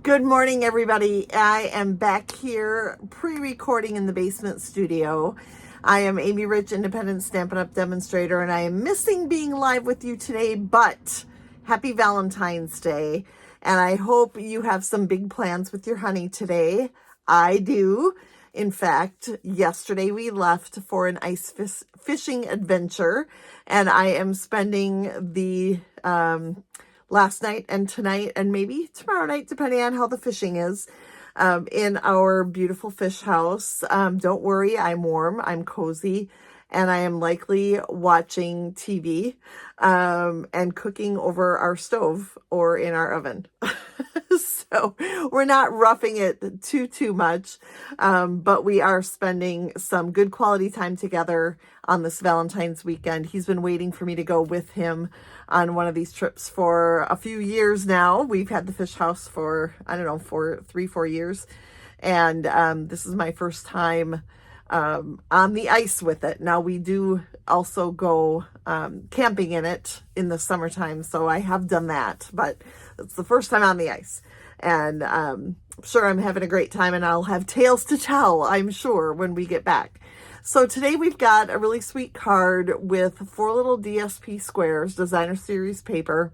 Good morning, everybody. I am back here pre-recording in the basement studio. I am Amy Rich, independent Stampin' Up! Demonstrator, and I am missing being live with you today, but happy Valentine's Day. And I hope you have some big plans with your honey today. I do. In fact, yesterday we left for an ice fishing adventure, and I am spending the last night and tonight and maybe tomorrow night, depending on how the fishing is, in our beautiful fish house. Don't worry, I'm warm, I'm cozy, and I am likely watching TV and cooking over our stove or in our oven. So we're not roughing it too much, but we are spending some good quality time together on this Valentine's weekend. He's been waiting for me to go with him on one of these trips for a few years now. We've had the fish house for, I don't know, for 3-4 years. And this is my first time on the ice with it. Now we do also go camping in it in the summertime, so I have done that, but it's the first time on the ice. And I'm sure I'm having a great time, and I'll have tales to tell, I'm sure, when we get back. So today we've got a really sweet card with 4 little DSP squares, designer series paper,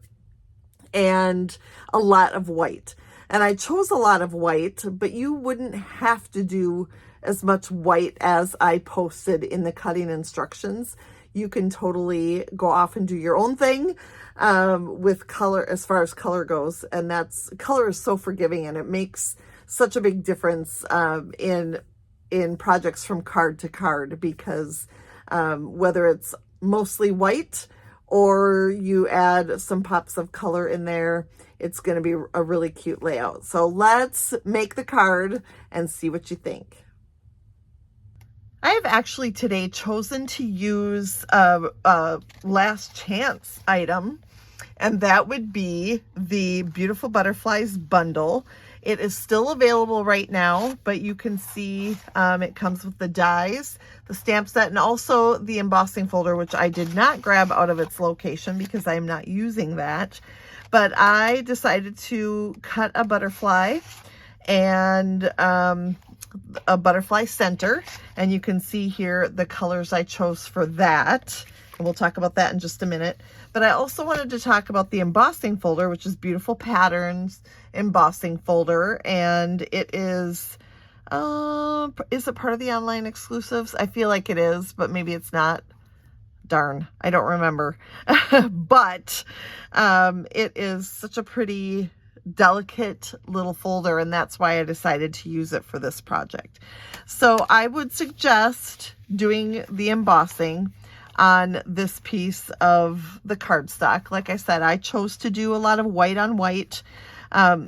and a lot of white. And I chose a lot of white, but you wouldn't have to do as much white as I posted in the cutting instructions. You can totally go off and do your own thing with color, as far as color goes. And color is so forgiving, and it makes such a big difference in projects from card to card, because whether it's mostly white or you add some pops of color in there, it's going to be a really cute layout. So let's make the card and see what you think. I have actually today chosen to use a last chance item, and that would be the Beautiful Butterflies bundle. It is still available right now, but you can see it comes with the dies, the stamp set, and also the embossing folder, which I did not grab out of its location because I'm not using that. But I decided to cut a butterfly and a butterfly center, and you can see here the colors I chose for that. And we'll talk about that in just a minute. But I also wanted to talk about the embossing folder, which is Beautiful Patterns embossing folder. And it is it part of the online exclusives? I feel like it is, but maybe it's not. Darn, I don't remember. But it is such a pretty, delicate little folder, and that's why I decided to use it for this project. So I would suggest doing the embossing on this piece of the cardstock. Like I said, I chose to do a lot of white on white.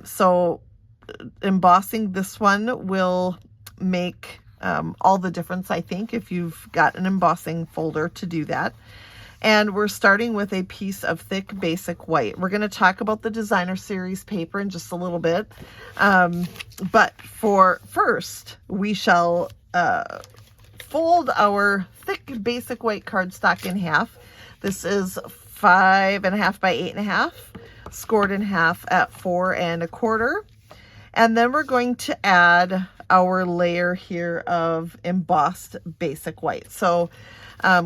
So embossing this one will make all the difference, I think, if you've got an embossing folder to do that. And we're starting with a piece of thick basic white. We're going to talk about the designer series paper in just a little bit. But for first, we shall fold our thick basic white cardstock in half. This is 5.5 by 8.5, scored in half at 4 1/4. And then we're going to add our layer here of embossed basic white. So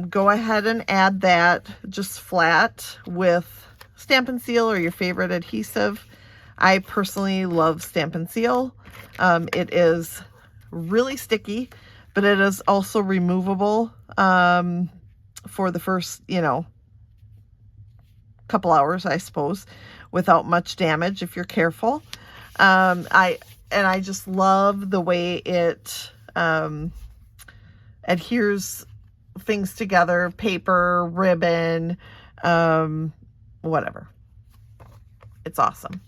go ahead and add that just flat with Stampin' Seal or your favorite adhesive. I personally love Stampin' Seal. It is really sticky, but it is also removable for the first, couple hours, I suppose, without much damage if you're careful. I just love the way it adheres things together, paper, ribbon, whatever. It's awesome.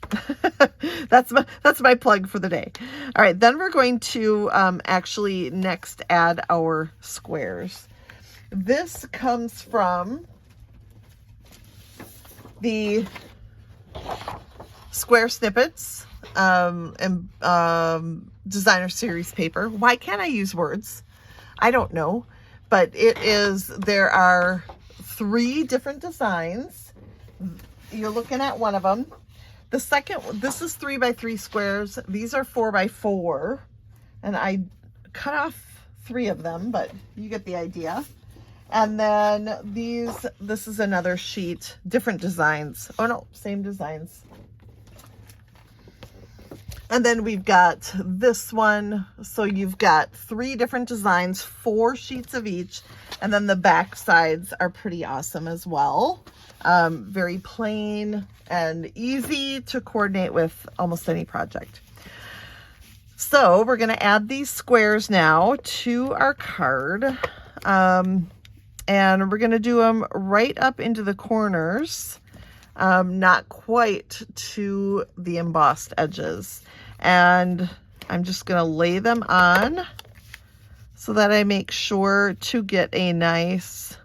That's my plug for the day. All right, then we're going to actually next add our squares. This comes from the Square Snippets and designer series paper. Why can't I use words? I don't know, but there are 3 different designs. You're looking at one of them. The second, this is 3x3 squares. These are 4x4, and I cut off 3 of them, but you get the idea. And then this is another sheet, different designs. Oh no, same designs. And then we've got this one. So you've got 3 different designs, 4 sheets of each. And then the back sides are pretty awesome as well. Very plain and easy to coordinate with almost any project. So we're going to add these squares now to our card. And we're going to do them right up into the corners. Not quite to the embossed edges. And I'm just going to lay them on so that I make sure to get a nice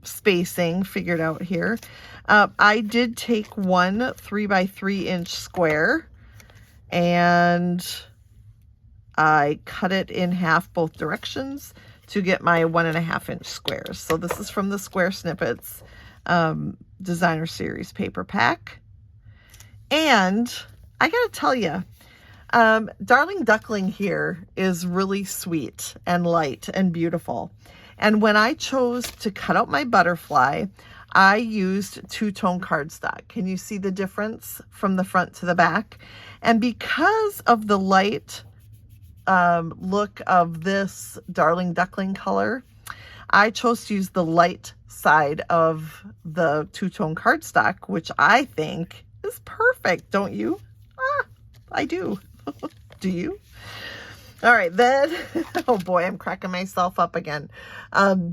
spacing figured out here. I did take one 3x3 inch square and I cut it in half both directions to get my 1.5 inch squares. So this is from the Square Snippets Designer Series paper pack. And I gotta tell you, Darling Duckling here is really sweet and light and beautiful. And when I chose to cut out my butterfly, I used two-tone cardstock. Can you see the difference from the front to the back? And because of the light look of this Darling Duckling color, I chose to use the light side of the two-tone cardstock, which I think is perfect, don't you? I do. Do you? All right, then, oh boy, I'm cracking myself up again.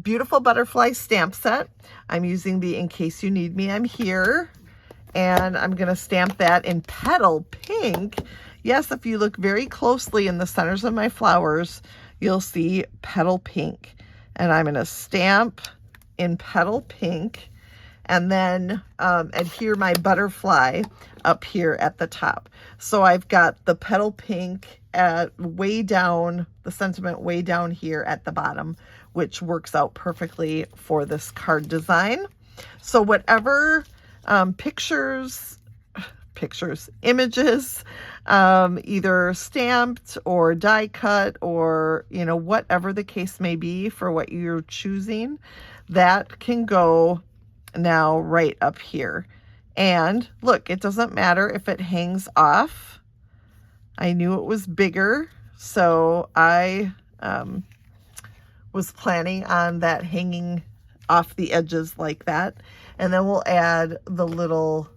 Beautiful butterfly stamp set. I'm using the In Case You Need Me, I'm Here. And I'm going to stamp that in Petal Pink. Yes, if you look very closely in the centers of my flowers, you'll see Petal Pink. And I'm going to stamp in Petal Pink and then adhere my butterfly up here at the top. So I've got the Petal Pink at way down, the sentiment way down here at the bottom, which works out perfectly for this card design. So whatever images, either stamped or die cut or, you know, whatever the case may be for what you're choosing, that can go now right up here. And look, it doesn't matter if it hangs off. I knew it was bigger, so I was planning on that hanging off the edges like that. And then we'll add the little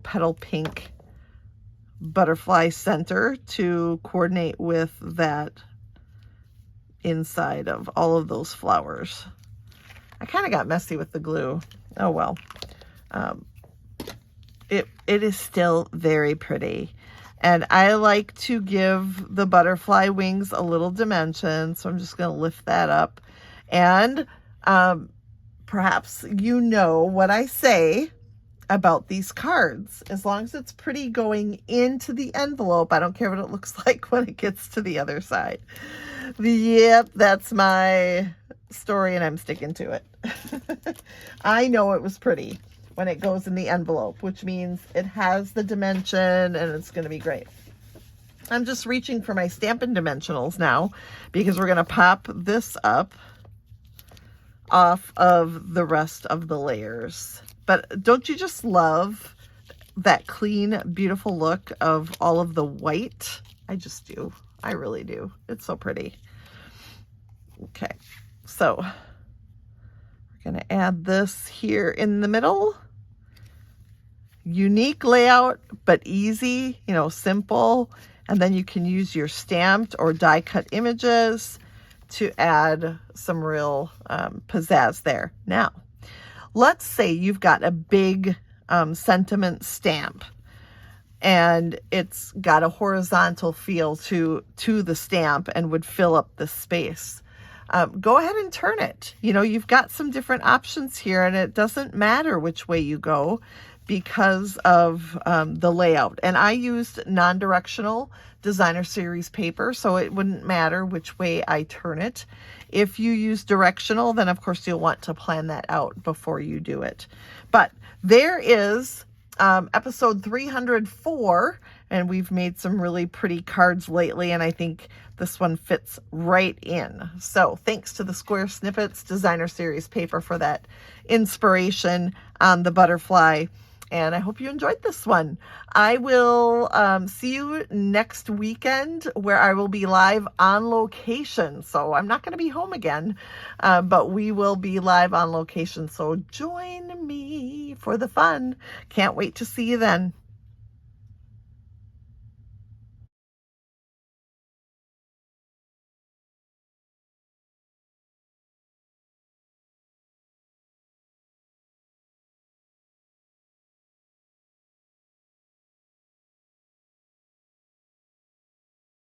Petal Pink butterfly center to coordinate with that inside of all of those flowers. I kind of got messy with the glue. Oh well. It is still very pretty. And I like to give the butterfly wings a little dimension. So I'm just going to lift that up. And perhaps you know what I say about these cards. As long as it's pretty going into the envelope, I don't care what it looks like when it gets to the other side. Yep, that's my story and I'm sticking to it. I know it was pretty when it goes in the envelope, which means it has the dimension and it's going to be great. I'm just reaching for my Stampin' Dimensionals now because we're going to pop this up off of the rest of the layers. But don't you just love that clean, beautiful look of all of the white? I just do. I really do. It's so pretty. Okay, so we're going to add this here in the middle. Unique layout, but easy, you know, simple. And then you can use your stamped or die cut images to add some real pizzazz there. Now, let's say you've got a big sentiment stamp and it's got a horizontal feel to the stamp and would fill up the space. Go ahead and turn it. You know, you've got some different options here and it doesn't matter which way you go. because of the layout. And I used non-directional designer series paper, so it wouldn't matter which way I turn it. If you use directional, then of course you'll want to plan that out before you do it. But there is episode 304, and we've made some really pretty cards lately, and I think this one fits right in. So thanks to the Square Snippets Designer Series paper for that inspiration on the butterfly. And I hope you enjoyed this one. I will see you next weekend, where I will be live on location. So I'm not going to be home again, but we will be live on location. So join me for the fun. Can't wait to see you then.